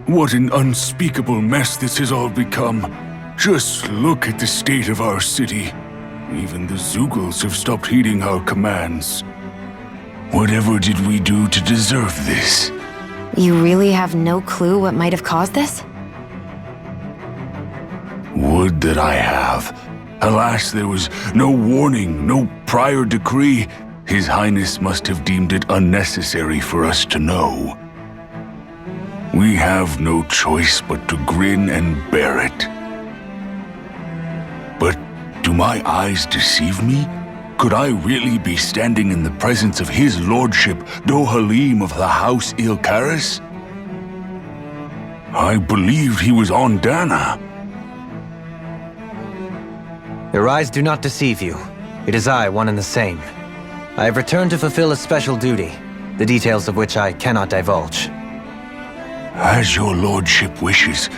What an unspeakable mess this has all become. Just look at the state of our city. Even the Zeugles have stopped heeding our commands. Whatever did we do to deserve this? You really have no clue what might have caused this? Would that I have. Alas, there was no warning, no prior decree. His Highness must have deemed it unnecessary for us to know. We have no choice but to grin and bear it. But do my eyes deceive me? Could I really be standing in the presence of his lordship, Dohalim of the House Ilkaris? I believed he was on Dana. Your eyes do not deceive you. It is I, one and the same. I have returned to fulfill a special duty, the details of which I cannot divulge. As your lordship wishes.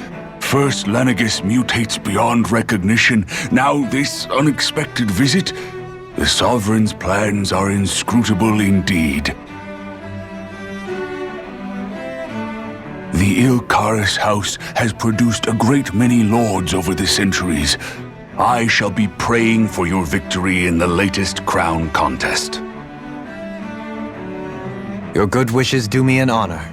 First Lenegis mutates beyond recognition, now this unexpected visit. The Sovereign's plans are inscrutable indeed. The Ilkaris house has produced a great many lords over the centuries. I shall be praying for your victory in the latest crown contest. Your good wishes do me an honor.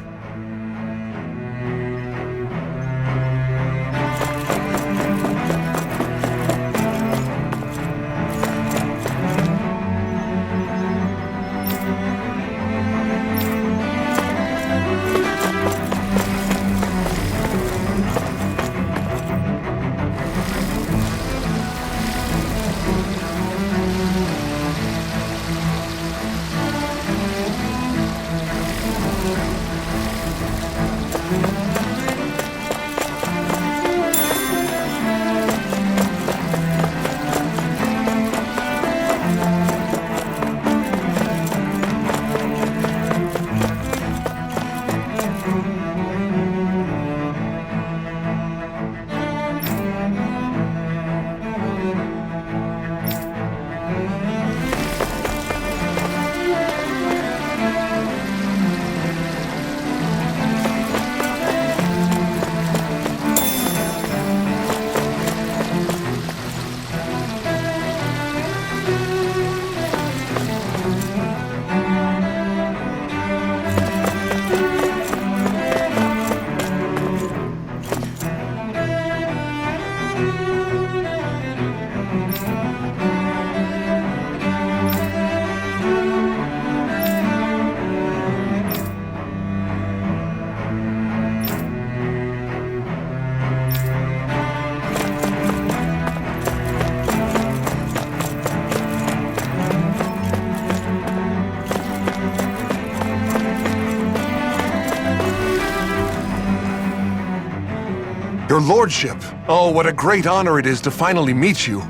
Your lordship! Oh, what a great honor it is to finally meet you!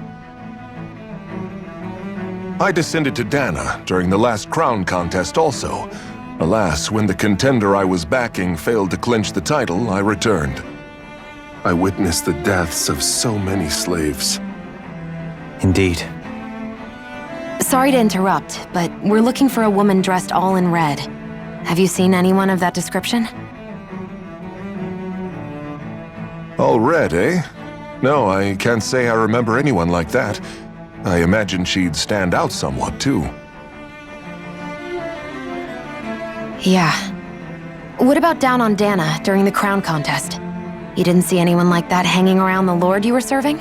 I descended to Dana during the last crown contest also. Alas, when the contender I was backing failed to clinch the title, I returned. I witnessed the deaths of so many slaves. Indeed. Sorry to interrupt, but we're looking for a woman dressed all in red. Have you seen anyone of that description? All red, eh? No, I can't say I remember anyone like that. I imagine she'd stand out somewhat, too. Yeah. What about down on Dana during the crown contest? You didn't see anyone like that hanging around the lord you were serving?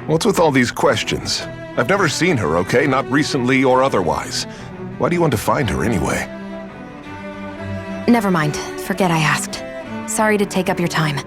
What's with all these questions? I've never seen her, okay? Not recently or otherwise. Why do you want to find her anyway? Never mind. Forget I asked. Sorry to take up your time.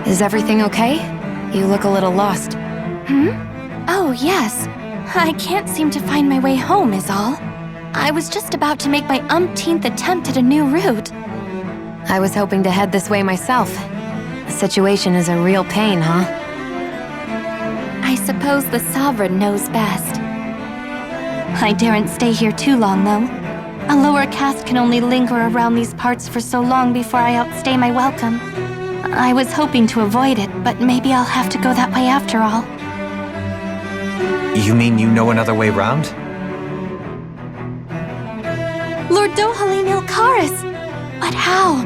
Is everything okay? You look a little lost. Oh, yes. I can't seem to find my way home, is all. I was just about to make my umpteenth attempt at a new route. I was hoping to head this way myself. The situation is a real pain, huh? I suppose the Sovereign knows best. I daren't stay here too long, though. A lower caste can only linger around these parts for so long before I outstay my welcome. I was hoping to avoid it, but maybe I'll have to go that way after all. You mean you know another way round? Lord Dohalim Ilkaris! But how?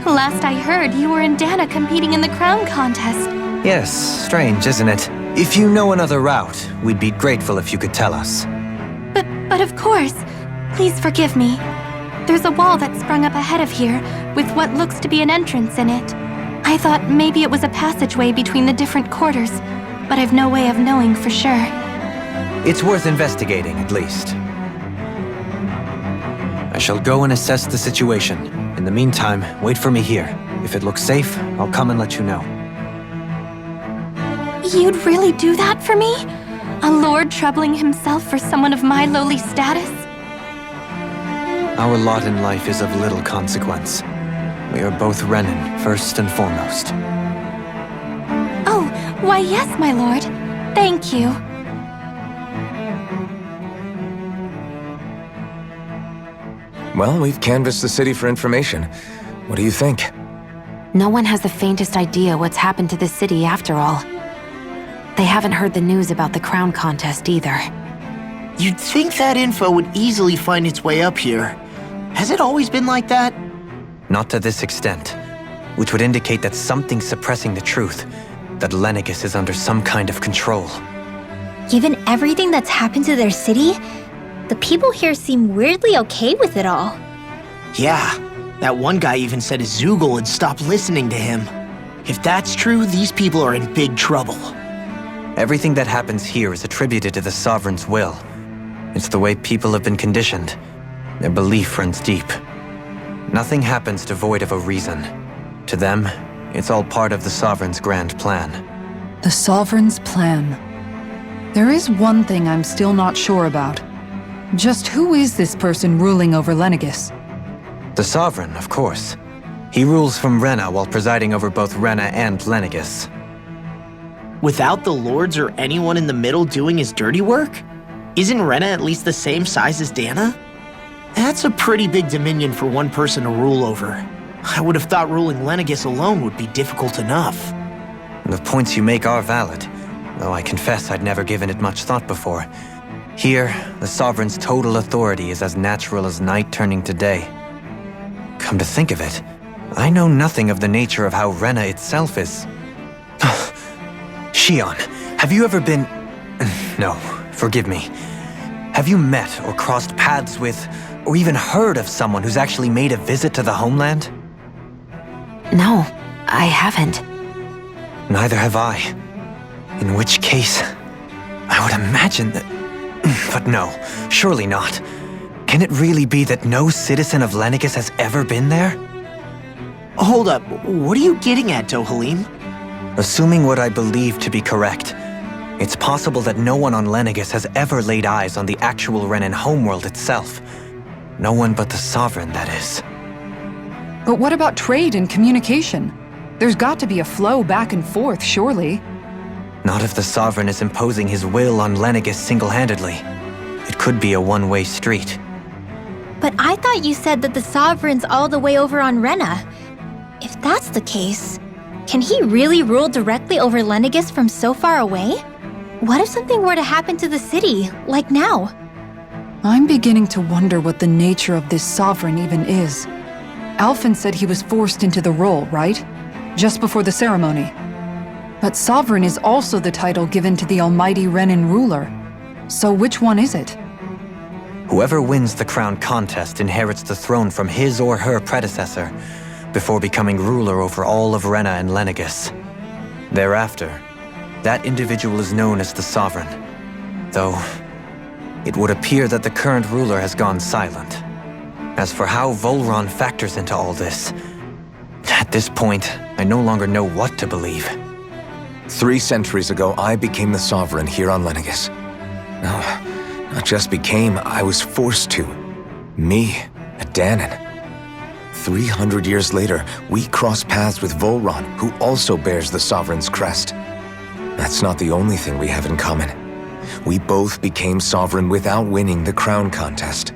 Last I heard, you were in Dana competing in the crown contest. Yes, strange, isn't it? If you know another route, we'd be grateful if you could tell us. But of course. Please forgive me. There's a wall that sprung up ahead of here, with what looks to be an entrance in it. I thought maybe it was a passageway between the different quarters, but I've no way of knowing for sure. It's worth investigating, at least. I shall go and assess the situation. In the meantime, wait for me here. If it looks safe, I'll come and let you know. You'd really do that for me? A lord troubling himself for someone of my lowly status? Our lot in life is of little consequence. We are both Renan, first and foremost. Oh, why yes, my lord. Thank you. Well, we've canvassed the city for information. What do you think? No one has the faintest idea what's happened to the city after all. They haven't heard the news about the crown contest either. You'd think that info would easily find its way up here. Has it always been like that? Not to this extent, which would indicate that something's suppressing the truth, that Lenegis is under some kind of control. Given everything that's happened to their city, the people here seem weirdly okay with it all. Yeah, that one guy even said Zoogle had stopped listening to him. If that's true, these people are in big trouble. Everything that happens here is attributed to the Sovereign's will. It's the way people have been conditioned. Their belief runs deep. Nothing happens devoid of a reason. To them, it's all part of the Sovereign's grand plan. The Sovereign's plan. There is one thing I'm still not sure about. Just who is this person ruling over Lenegis? The Sovereign, of course. He rules from Rena while presiding over both Rena and Lenegis. Without the lords or anyone in the middle doing his dirty work? Isn't Rena at least the same size as Dana? That's a pretty big dominion for one person to rule over. I would have thought ruling Lenegis alone would be difficult enough. The points you make are valid, though I confess I'd never given it much thought before. Here, the Sovereign's total authority is as natural as night turning to day. Come to think of it, I know nothing of the nature of how Rena itself is. Shion, have you ever been... No, forgive me. Have you met or crossed paths with, or even heard of someone who's actually made a visit to the homeland? No, I haven't. Neither have I. In which case, I would imagine that... But no, surely not. Can it really be that no citizen of Lenegis has ever been there? Hold up, what are you getting at, Dohalim? Assuming what I believe to be correct, it's possible that no one on Lenegis has ever laid eyes on the actual Renan homeworld itself. No one but the Sovereign, that is. But what about trade and communication? There's got to be a flow back and forth, surely. Not if the Sovereign is imposing his will on Lenegis single-handedly. It could be a one-way street. But I thought you said that the Sovereign's all the way over on Rena. If that's the case, can he really rule directly over Lenegis from so far away? What if something were to happen to the city, like now? I'm beginning to wonder what the nature of this Sovereign even is. Alphen said he was forced into the role, right? Just before the ceremony. But Sovereign is also the title given to the almighty Renan ruler. So which one is it? Whoever wins the crown contest inherits the throne from his or her predecessor, before becoming ruler over all of Rena and Lenegis. Thereafter, that individual is known as the Sovereign, though it would appear that the current ruler has gone silent. As for how Volron factors into all this, at At this point, I no longer know what to believe. 3 centuries ago, I became the Sovereign here on Lenegis. No, not just became, I was forced to. Me, a Dahnan. 300 years later, we cross paths with Volron, who also bears the Sovereign's crest. That's not the only thing we have in common. We both became Sovereign without winning the crown contest.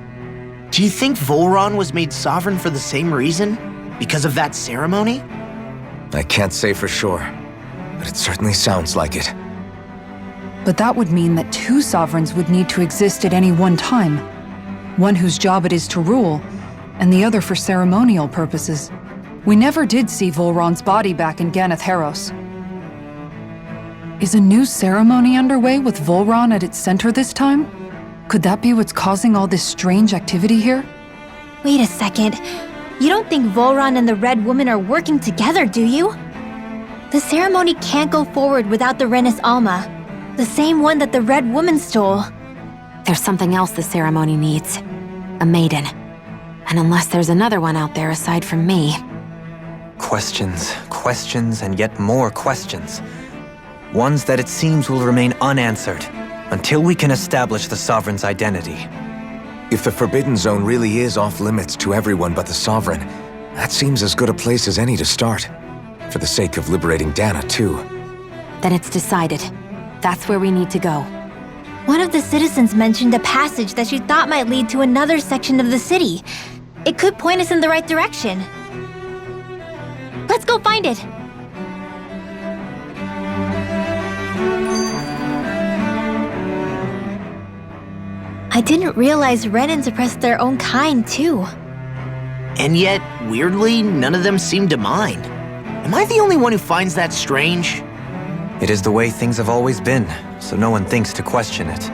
Do you think Volron was made sovereign for the same reason? Because of that ceremony? I can't say for sure, but it certainly sounds like it. But that would mean that 2 sovereigns would need to exist at any one time. One whose job it is to rule, and the other for ceremonial purposes. We never did see Volron's body back in Ganath Haros. Is a new ceremony underway with Volron at its center this time? Could that be what's causing all this strange activity here? Wait a second. You don't think Volron and the Red Woman are working together, do you? The ceremony can't go forward without the Renis Alma, the same one that the Red Woman stole. There's something else the ceremony needs. A maiden. And unless there's another one out there aside from me... Questions, questions, and yet more questions. Ones that it seems will remain unanswered until we can establish the Sovereign's identity. If the Forbidden Zone really is off-limits to everyone but the Sovereign, that seems as good a place as any to start. For the sake of liberating Dahna, too. Then it's decided. That's where we need to go. One of the citizens mentioned a passage that she thought might lead to another section of the city. It could point us in the right direction. Let's go find it! I didn't realize Renans oppressed their own kind, too. And yet, weirdly, none of them seem to mind. Am I the only one who finds that strange? It is the way things have always been, so no one thinks to question it.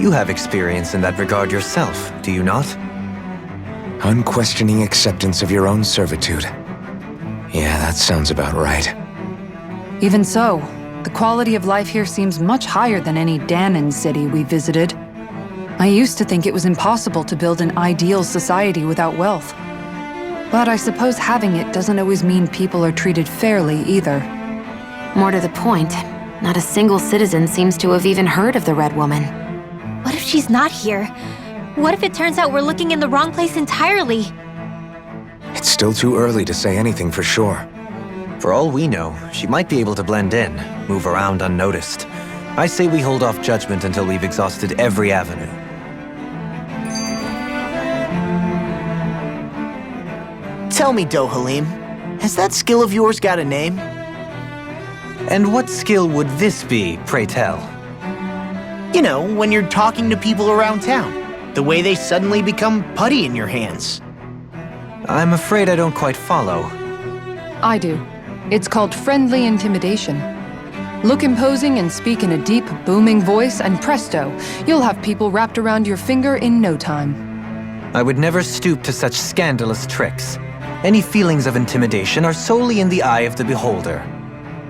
You have experience in that regard yourself, do you not? Unquestioning acceptance of your own servitude. Yeah, that sounds about right. Even so, the quality of life here seems much higher than any Dahnan city we visited. I used to think it was impossible to build an ideal society without wealth. But I suppose having it doesn't always mean people are treated fairly either. More to the point, not a single citizen seems to have even heard of the Red Woman. What if she's not here? What if it turns out we're looking in the wrong place entirely? It's still too early to say anything for sure. For all we know, she might be able to blend in, move around unnoticed. I say we hold off judgment until we've exhausted every avenue. Tell me, Dohalim, has that skill of yours got a name? And what skill would this be, pray tell? You know, when you're talking to people around town. The way they suddenly become putty in your hands. I'm afraid I don't quite follow. I do. It's called friendly intimidation. Look imposing and speak in a deep, booming voice, and presto, you'll have people wrapped around your finger in no time. I would never stoop to such scandalous tricks. Any feelings of intimidation are solely in the eye of the beholder.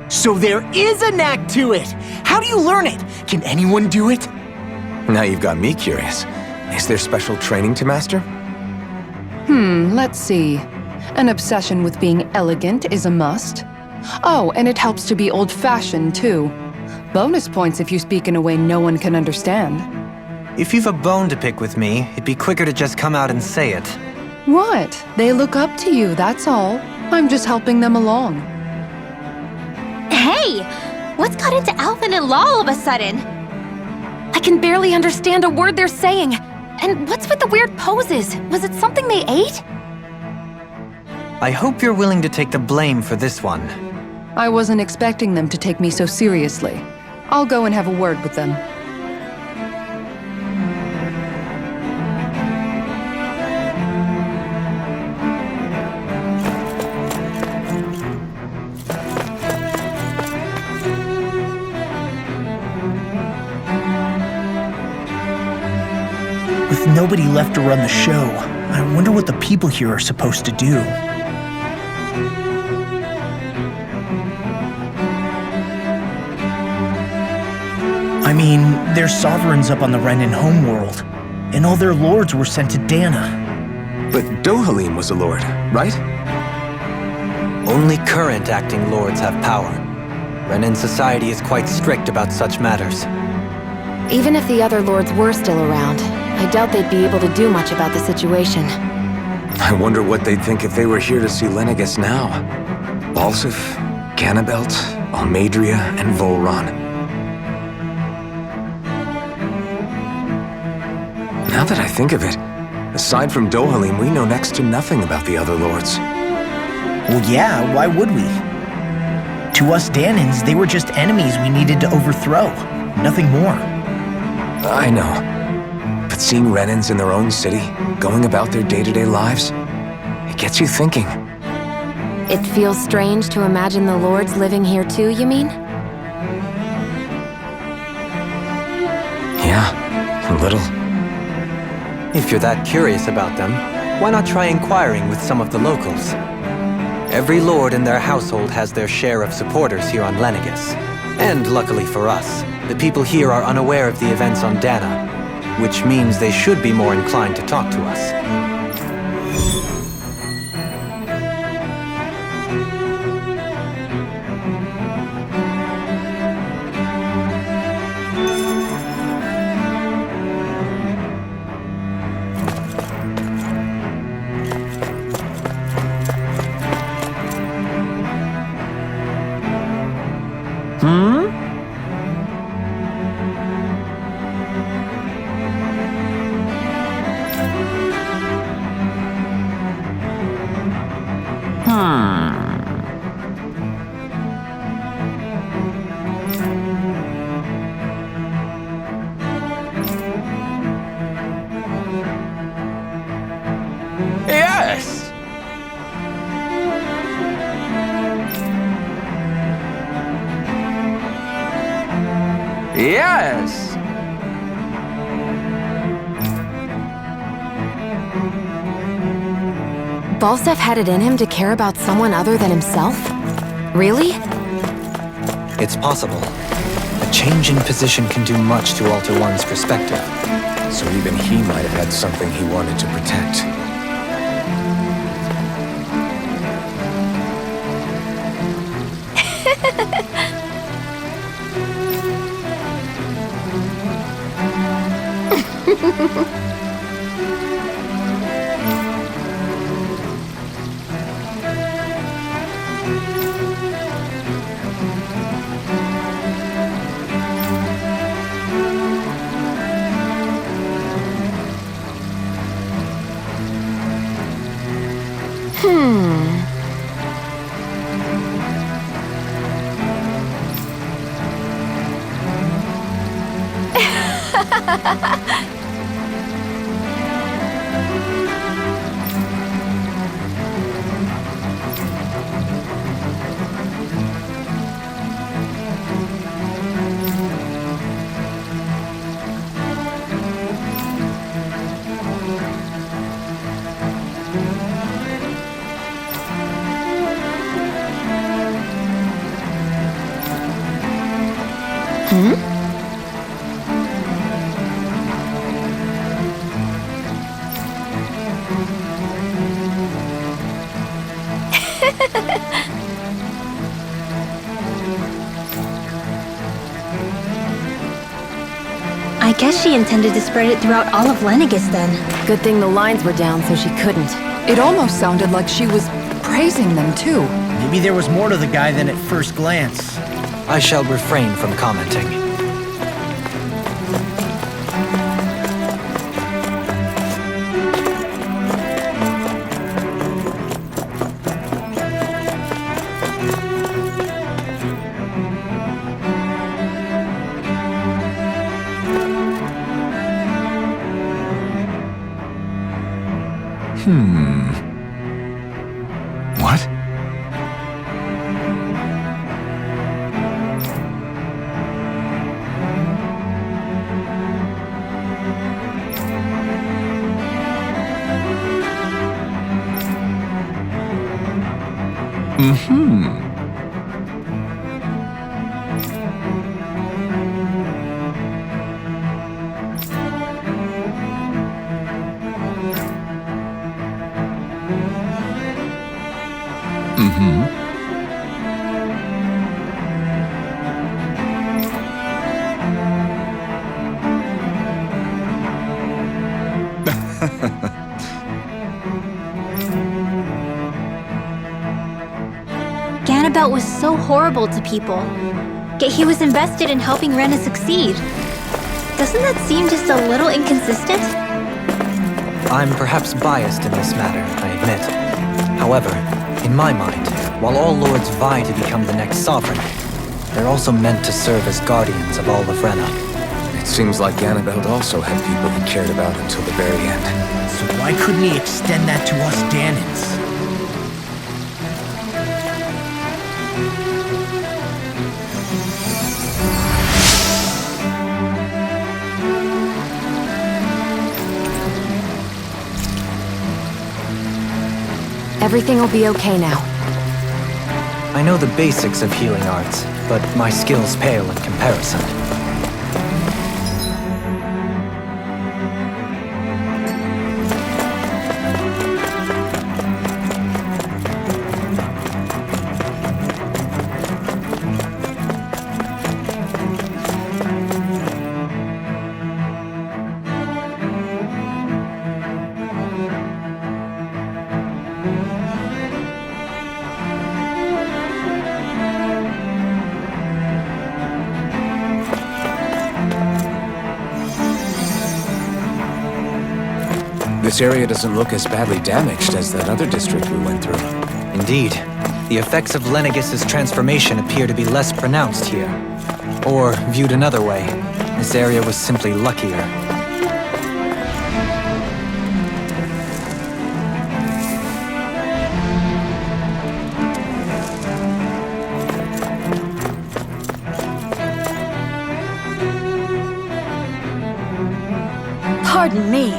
So there is a knack to it! How do you learn it? Can anyone do it? Now you've got me curious. Is there special training to master? Let's see. An obsession with being elegant is a must. Oh, and it helps to be old-fashioned, too. Bonus points if you speak in a way no one can understand. If you've a bone to pick with me, it'd be quicker to just come out and say it. What? They look up to you, that's all. I'm just helping them along. Hey! What's got into Alvin and Law all of a sudden? I can barely understand a word they're saying. And what's with the weird poses? Was it something they ate? I hope you're willing to take the blame for this one. I wasn't expecting them to take me so seriously. I'll go and have a word with them. With nobody left to run the show, I wonder what the people here are supposed to do. I mean, there's sovereigns up on the Renan homeworld, and all their lords were sent to Dahna. But Dohalim was a lord, right? Only current acting lords have power. Renan society is quite strict about such matters. Even if the other lords were still around, I doubt they'd be able to do much about the situation. I wonder what they'd think if they were here to see Lenegis now. Balsif, Ganabelt, Almadria, and Volron. Now that I think of it, aside from Dohalim, we know next to nothing about the other lords. Well, yeah, why would we? To us Danans, they were just enemies we needed to overthrow. Nothing more. I know. But seeing Renans in their own city, going about their day-to-day lives, it gets you thinking. It feels strange to imagine the lords living here too, you mean? Yeah, a little. If you're that curious about them, why not try inquiring with some of the locals? Every lord in their household has their share of supporters here on Lenegis. And luckily for us, the people here are unaware of the events on Dana, which means they should be more inclined to talk to us. Yes! Yes! Balsef had it in him to care about someone other than himself? Really? It's possible. A change in position can do much to alter one's perspective. So even he might have had something he wanted to protect. I guess she intended to spread it throughout all of Lenegis then. Good thing the lines were down so she couldn't. It almost sounded like she was praising them too. Maybe there was more to the guy than at first glance. I shall refrain from commenting. What? Mm-hmm. Ganabelt was so horrible to people. Yet he was invested in helping Rena succeed. Doesn't that seem just a little inconsistent? I'm perhaps biased in this matter, I admit. However, in my mind, while all lords vie to become the next sovereign, they're also meant to serve as guardians of all of Rena. It seems like Ganabelt also had people he cared about until the very end. So why couldn't he extend that to us Danans? Everything will be okay now. I know the basics of healing arts, but my skills pale in comparison. This area doesn't look as badly damaged as that other district we went through. Indeed, the effects of Lenegis' transformation appear to be less pronounced here. Or, viewed another way, this area was simply luckier. Pardon me.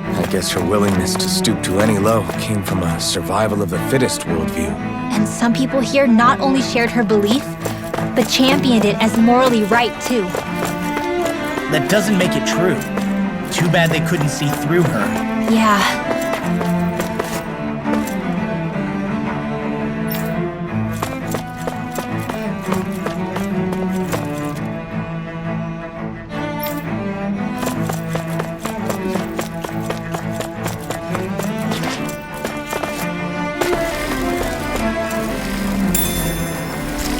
I guess her willingness to stoop to any low came from a survival of the fittest worldview. And some people here not only shared her belief, but championed it as morally right too. That doesn't make it true. Too bad they couldn't see through her. Yeah.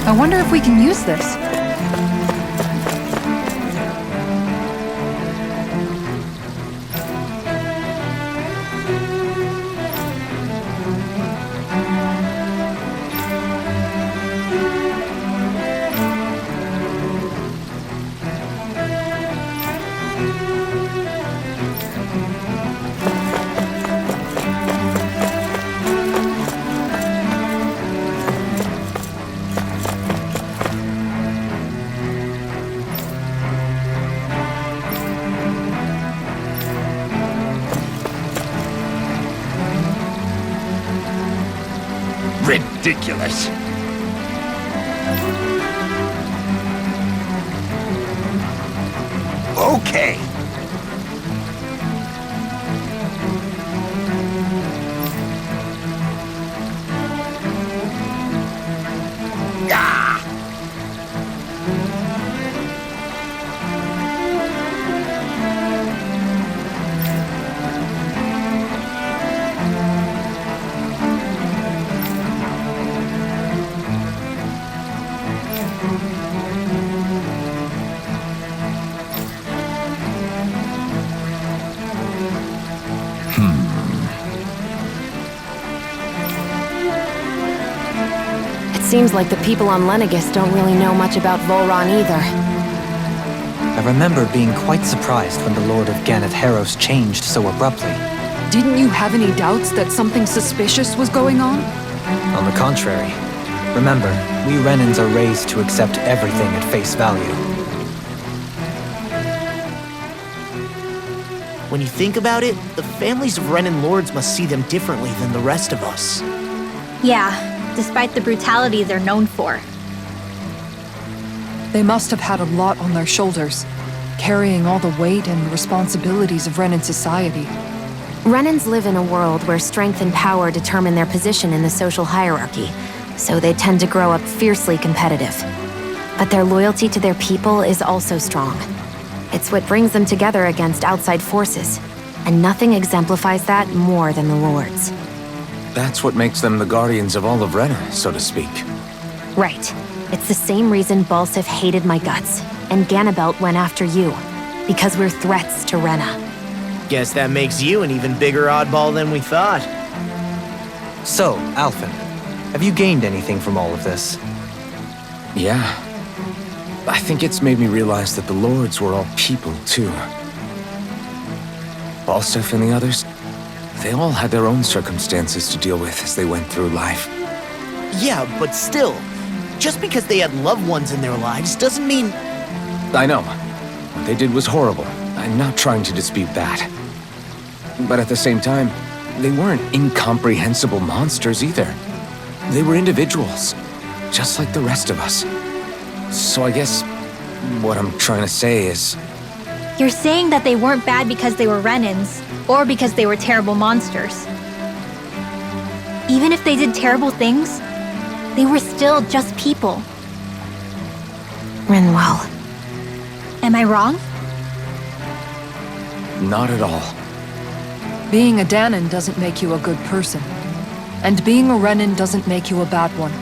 I wonder if we can use this. Ridiculous. Okay. Seems like the people on Lenegis don't really know much about Volron either. I remember being quite surprised when the Lord of Ganath Haros changed so abruptly. Didn't you have any doubts that something suspicious was going on? On the contrary. Remember, we Renans are raised to accept everything at face value. When you think about it, the families of Renan lords must see them differently than the rest of us. Yeah, despite the brutality they're known for. They must have had a lot on their shoulders, carrying all the weight and responsibilities of Renan society. Renans live in a world where strength and power determine their position in the social hierarchy, so they tend to grow up fiercely competitive. But their loyalty to their people is also strong. It's what brings them together against outside forces, and nothing exemplifies that more than the Lords. That's what makes them the guardians of all of Rena, so to speak. Right. It's the same reason Balsif hated my guts, and Ganabelt went after you. Because we're threats to Rena. Guess that makes you an even bigger oddball than we thought. So, Alphen, have you gained anything from all of this? Yeah. I think it's made me realize that the Lords were all people, too. Balsif and the others, they all had their own circumstances to deal with as they went through life. Yeah, but still, just because they had loved ones in their lives doesn't mean... I know. What they did was horrible. I'm not trying to dispute that. But at the same time, they weren't incomprehensible monsters either. They were individuals, just like the rest of us. So I guess what I'm trying to say is... You're saying that they weren't bad because they were Renans, or because they were terrible monsters. Even if they did terrible things, they were still just people. Rinwell. Am I wrong? Not at all. Being a Danan doesn't make you a good person. And being a Renan doesn't make you a bad one.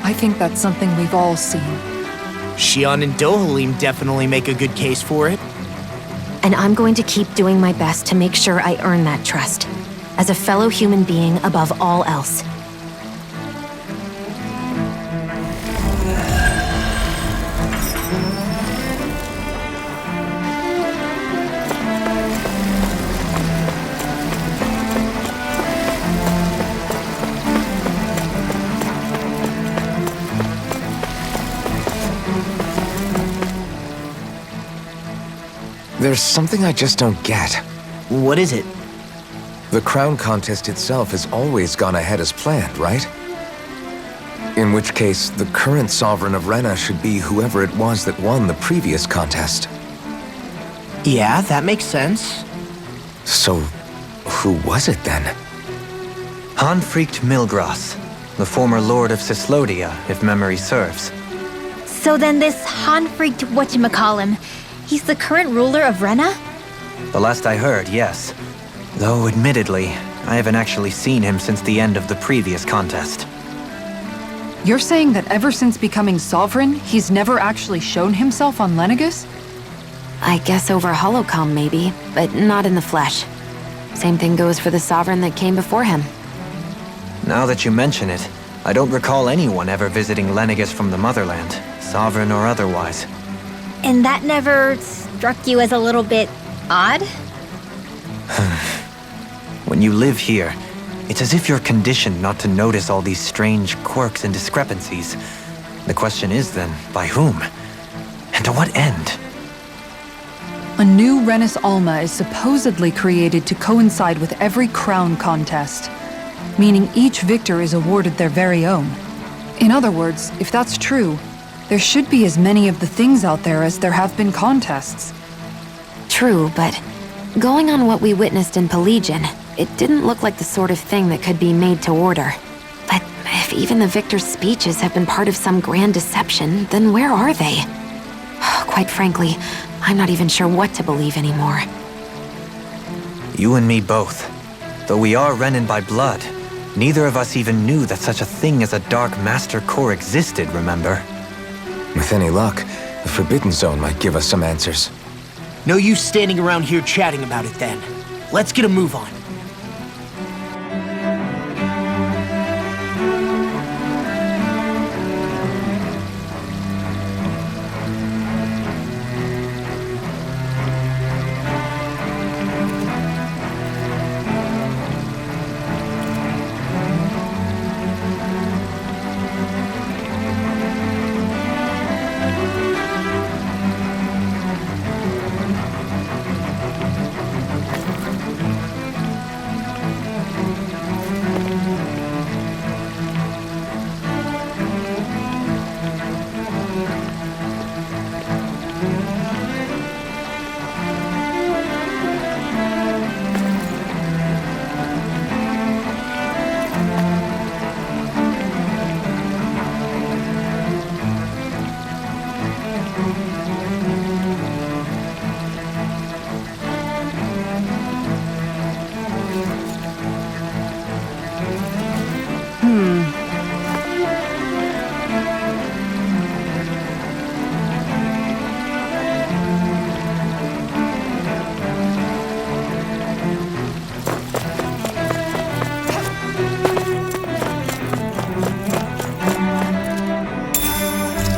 I think that's something we've all seen. Xion and Dohalim definitely make a good case for it. And I'm going to keep doing my best to make sure I earn that trust. As a fellow human being above all else. There's something I just don't get. What is it? The crown contest itself has always gone ahead as planned, right? In which case, the current sovereign of Rena should be whoever it was that won the previous contest. Yeah, that makes sense. So, who was it then? Hanfrikt Milgras, the former lord of Cyslodia, if memory serves. So then this Hanfrikt whatchamacallem, he's the current ruler of Rena? The last I heard, yes. Though, admittedly, I haven't actually seen him since the end of the previous contest. You're saying that ever since becoming sovereign, he's never actually shown himself on Lenegis? I guess over Holocom maybe, but not in the flesh. Same thing goes for the sovereign that came before him. Now that you mention it, I don't recall anyone ever visiting Lenegis from the motherland, sovereign or otherwise. And that never struck you as a little bit odd? When you live here, it's as if you're conditioned not to notice all these strange quirks and discrepancies. The question is then, by whom? And to what end? A new Renis Alma is supposedly created to coincide with every crown contest, meaning each victor is awarded their very own. In other words, if that's true, there should be as many of the things out there as there have been contests. True, but going on what we witnessed in Pelagian, it didn't look like the sort of thing that could be made to order. But if even the victor's speeches have been part of some grand deception, then where are they? Quite frankly, I'm not even sure what to believe anymore. You and me both. Though we are Renan by blood, neither of us even knew that such a thing as a Dark Master Core existed, remember? With any luck, the Forbidden Zone might give us some answers. No use standing around here chatting about it then. Let's get a move on.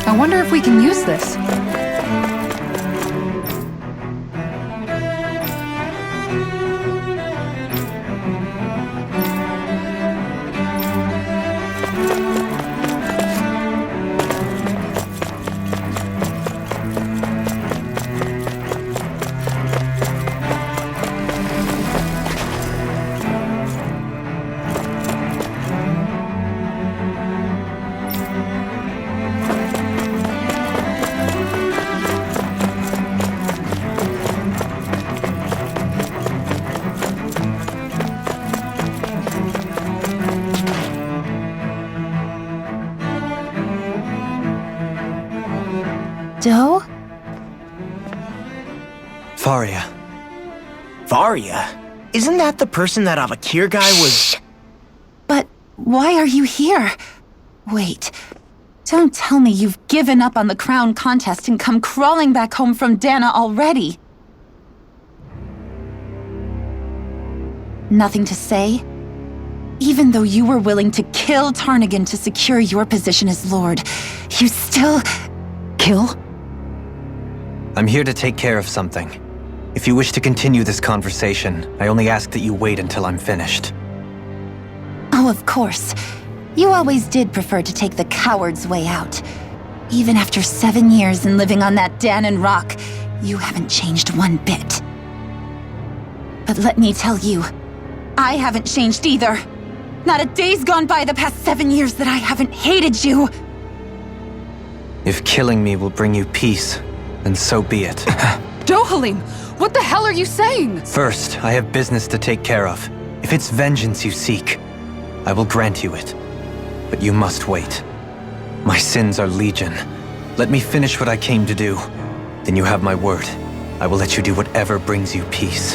I wonder if we can use this. Doe? Faria. Varia? Isn't that the person that Avakir guy was... But why are you here? Wait. Don't tell me you've given up on the crown contest and come crawling back home from Dana already. Nothing to say? Even though you were willing to kill Tarnigan to secure your position as Lord, you still... Kill? I'm here to take care of something. If you wish to continue this conversation, I only ask that you wait until I'm finished. Oh, of course. You always did prefer to take the coward's way out. Even after 7 years and living on that Danon rock, you haven't changed one bit. But let me tell you, I haven't changed either. Not a day's gone by the past 7 years that I haven't hated you. If killing me will bring you peace, then so be it. Dohalim, what the hell are you saying? First, I have business to take care of. If it's vengeance you seek, I will grant you it. But you must wait. My sins are legion. Let me finish what I came to do. Then you have my word. I will let you do whatever brings you peace.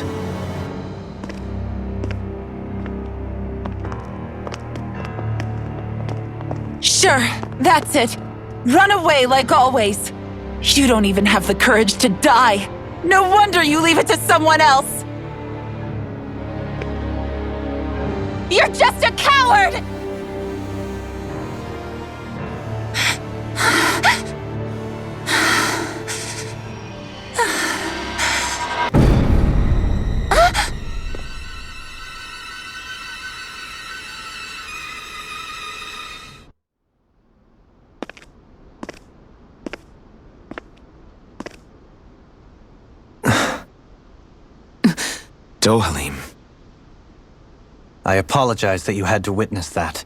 Sure, that's it. Run away like always. You don't even have the courage to die. No wonder you leave it to someone else. You're just a coward! Dohalim. I apologize that you had to witness that.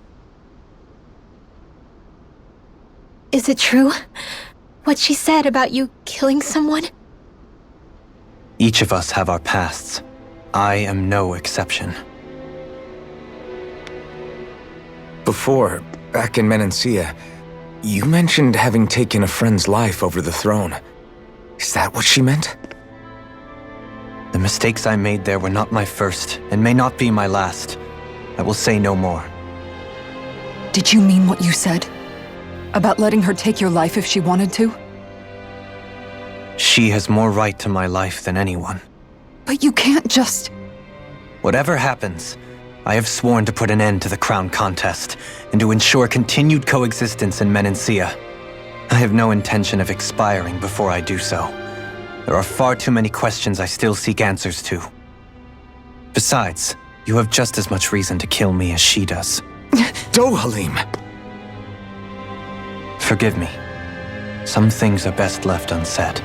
Is it true? What she said about you killing someone? Each of us have our pasts. I am no exception. Before, back in Menancia, you mentioned having taken a friend's life over the throne. Is that what she meant? The mistakes I made there were not my first, and may not be my last. I will say no more. Did you mean what you said? About letting her take your life if she wanted to? She has more right to my life than anyone. But you can't just... Whatever happens, I have sworn to put an end to the crown contest, and to ensure continued coexistence in Menancia. I have no intention of expiring before I do so. There are far too many questions I still seek answers to. Besides, you have just as much reason to kill me as she does. Dohalim! Forgive me. Some things are best left unsaid.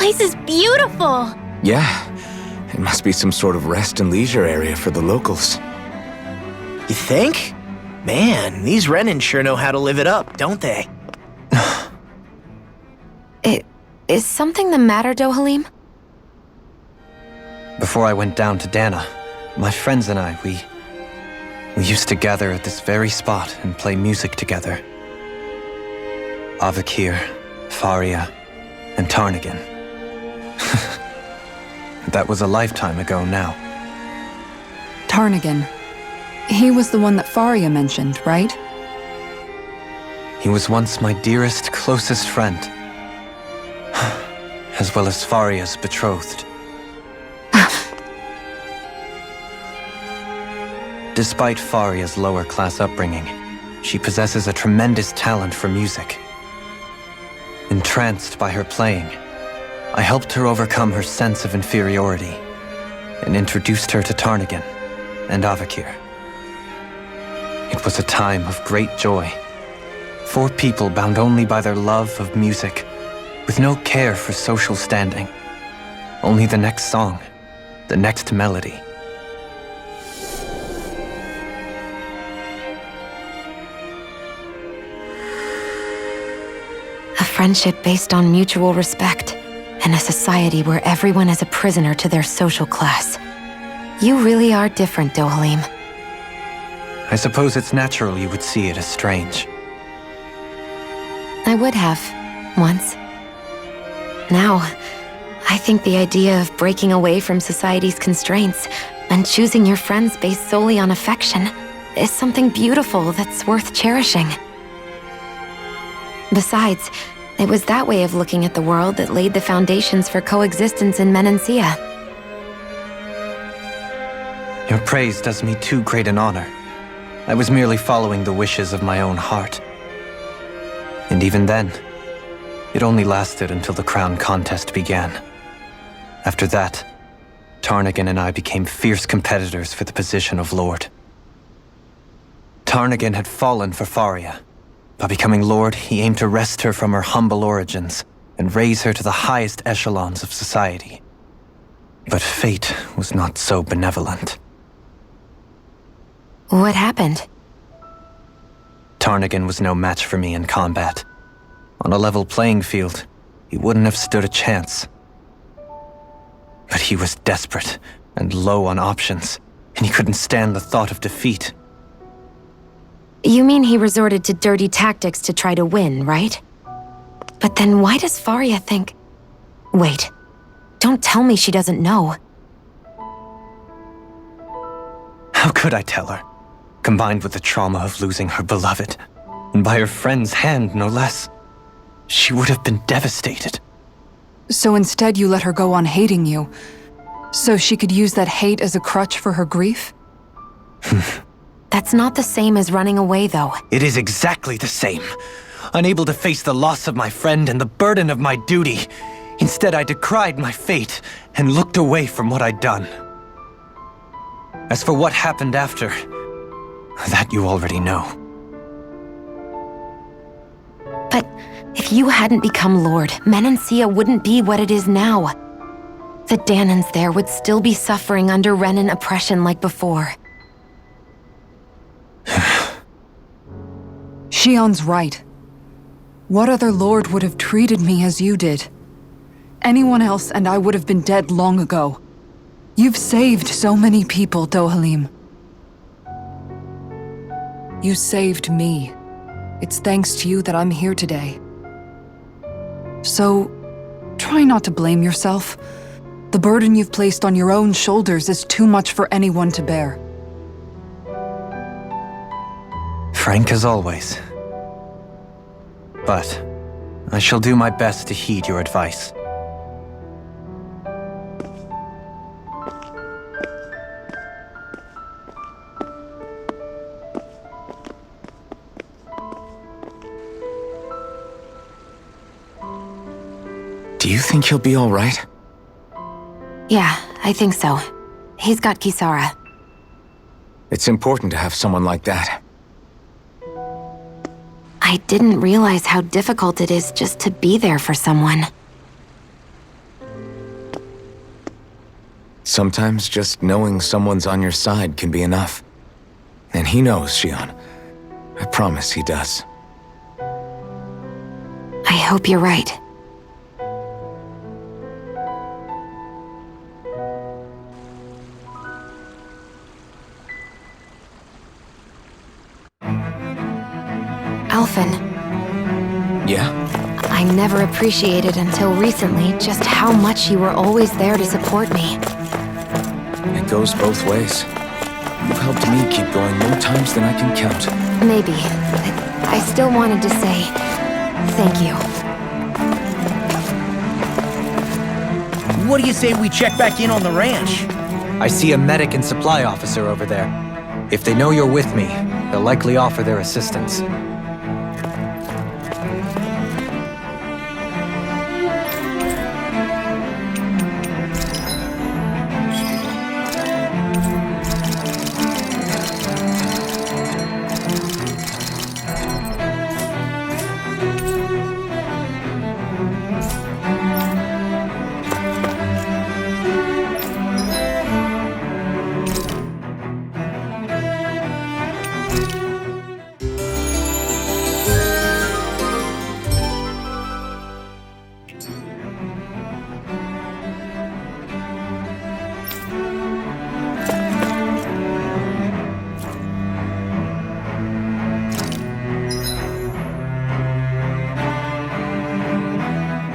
place is beautiful! Yeah, it must be some sort of rest and leisure area for the locals. You think? Man, these Renan sure know how to live it up, don't they? Is something the matter, Dohalim? Before I went down to Dana, my friends and I, we used to gather at this very spot and play music together. Avakir, Faria, and Tarnagan. That was a lifetime ago now. Tarnagan. He was the one that Faria mentioned, right? He was once my dearest, closest friend. As well as Faria's betrothed. Despite Faria's lower-class upbringing, she possesses a tremendous talent for music. Entranced by her playing, I helped her overcome her sense of inferiority and introduced her to Tarnagan and Avakir. It was a time of great joy. 4 people bound only by their love of music, with no care for social standing. Only the next song, the next melody. A friendship based on mutual respect, and a society where everyone is a prisoner to their social class. You really are different, Dohalim. I suppose it's natural you would see it as strange. I would have, once. Now, I think the idea of breaking away from society's constraints and choosing your friends based solely on affection is something beautiful that's worth cherishing. Besides, it was that way of looking at the world that laid the foundations for coexistence in Menancia. Your praise does me too great an honor. I was merely following the wishes of my own heart. And even then, it only lasted until the crown contest began. After that, Tarnagan and I became fierce competitors for the position of Lord. Tarnagan had fallen for Faria. By becoming Lord, he aimed to wrest her from her humble origins and raise her to the highest echelons of society. But fate was not so benevolent. What happened? Tarnagan was no match for me in combat. On a level playing field, he wouldn't have stood a chance. But he was desperate and low on options, and he couldn't stand the thought of defeat. You mean he resorted to dirty tactics to try to win, right? But then why does Faria think... Wait, don't tell me she doesn't know. How could I tell her? Combined with the trauma of losing her beloved, and by her friend's hand, no less, she would have been devastated. So instead you let her go on hating you, so she could use that hate as a crutch for her grief? That's not the same as running away, though. It is exactly the same. Unable to face the loss of my friend and the burden of my duty, instead I decried my fate and looked away from what I'd done. As for what happened after, that you already know. But if you hadn't become Lord, Menancia wouldn't be what it is now. The Danans there would still be suffering under Renan oppression like before. Shion's right. What other lord would have treated me as you did? Anyone else and I would have been dead long ago. You've saved so many people, Dohalim. You saved me. It's thanks to you that I'm here today. So, try not to blame yourself. The burden you've placed on your own shoulders is too much for anyone to bear. Frank as always. But I shall do my best to heed your advice. Do you think he'll be all right? Yeah, I think so. He's got Kisara. It's important to have someone like that. I didn't realize how difficult it is just to be there for someone. Sometimes just knowing someone's on your side can be enough. And he knows, Shion. I promise he does. I hope you're right. Alphen, Yeah? I never appreciated until recently just how much you were always there to support me. It goes both ways. You've helped me keep going more times than I can count. Maybe, but I still wanted to say thank you. What do you say we check back in on the ranch? I see a medic and supply officer over there. If they know you're with me, they'll likely offer their assistance.